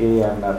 KMF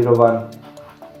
01،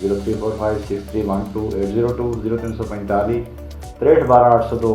03456312 0345 6312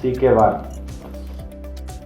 CK1،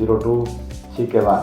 02 CK1،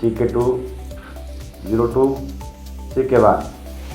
CK2 02 CK1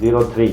03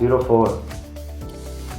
04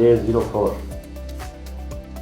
J04۔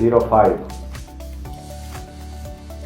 05۔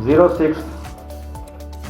06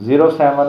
07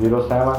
07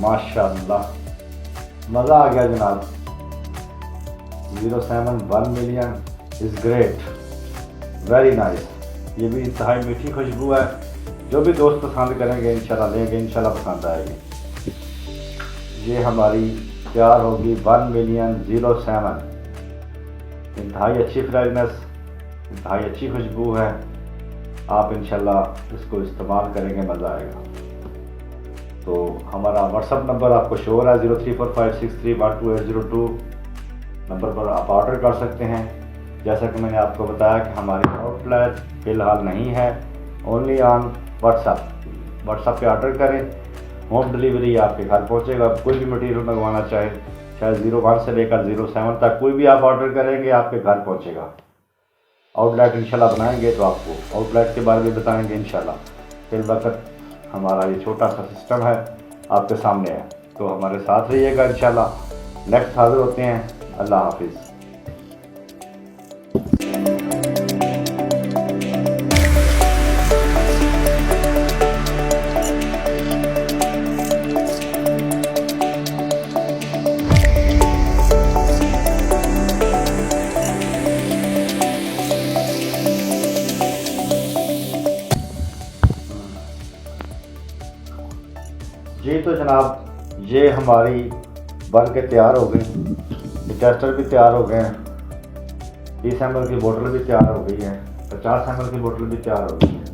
माशाल्लाह, मज़ा आ गया जनाब। 071 million is great, very nice. ये भी इंतहाई मीठी खुशबू है। जो भी दोस्त पसंद करेंगे इंशाल्लाह लेंगे, इंशाल्लाह पसंद आएगी। ये हमारी तैयार होगी 1 मिलियन 07। इंतहाई अच्छी फ्रेगनेस, इंतहाई अच्छी खुशबू है। आप इंशाल्लाह इसको इस्तेमाल करेंगे, मज़ा आएगा। तो हमारा व्हाट्सअप नंबर आपको शो हो रहा है 0345631282 नंबर पर आप ऑर्डर कर सकते हैं। जैसा कि मैंने आपको बताया कि हमारी आउटलेट फ़िलहाल नहीं है, ओनली ऑन व्हाट्सअप पे ऑर्डर करें, होम डिलीवरी आपके घर पहुंचेगा। कोई भी मटेरियल मंगवाना चाहे, चाहे 01 से लेकर 07 तक कोई भी आप ऑर्डर करेंगे आपके घर पहुंचेगा। आउटलेट इंशाल्लाह बनाएंगे तो आपको आउटलेट के बारे में बताएंगे इंशाल्लाह। फिर वक्त हमारा ये छोटा सा सिस्टम है आपके सामने है, तो हमारे साथ रहिएगा इंशाल्लाह। नेक्स्ट हाजिर होते हैं। अल्लाह हाफिज़। जी तो जनाब, ये हमारी बन के तैयार हो गई। टेस्टर भी तैयार हो गए हैं, 30 ml की बोतल भी तैयार हो गई है, 50 ml की बोतल भी तैयार हो गई है।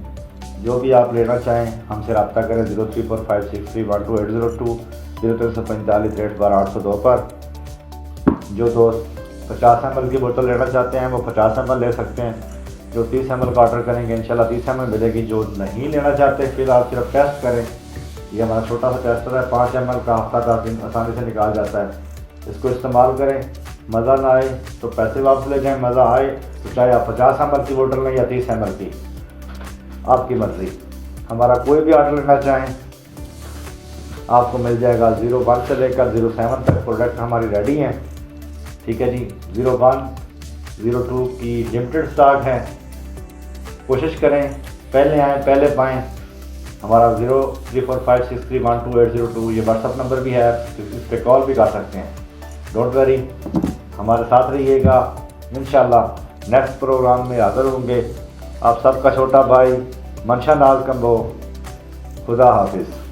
जो भी आप लेना चाहें हमसे रब्ता करें 0345631282 0345 पर। जो दोस्त 50 ml की बोतल लेना चाहते हैं वो 50 ml ले सकते हैं। जो 30 ml का ऑर्डर करेंगे इंशाल्लाह 30 ml मिलेगी। जो नहीं लेना चाहते फिर आप सिर्फ टेस्ट करें। ये हमारा छोटा सा टेस्टर है, 5 ml का, हफ्ता 10 दिन आसानी से निकाल जाता है। इसको इस्तेमाल करें। मज़ा ना आए तो पैसे वापस ले जाएं, मज़ा आए तो चाहे आप 50 ml की बोतल लें या 30 ml की, आपकी मर्ज़ी। हमारा कोई भी ऑर्डर लेना चाहें आपको मिल जाएगा। 01 से लेकर 07 तक प्रोडक्ट हमारी रेडी हैं, ठीक है जी। 01, 02 की लिमिटेड स्टॉक है। कोशिश करें पहले आएँ पहले पाएँ। हमारा 0345631282 ये व्हाट्सअप नंबर भी है, इस पे कॉल भी कर सकते हैं। डोंट वरी, हमारे साथ रहिएगा। इंशाल्लाह नेक्स्ट प्रोग्राम में हाज़िर होंगे। आप सबका छोटा भाई मंशा नाज कंबो। खुदा हाफिज़।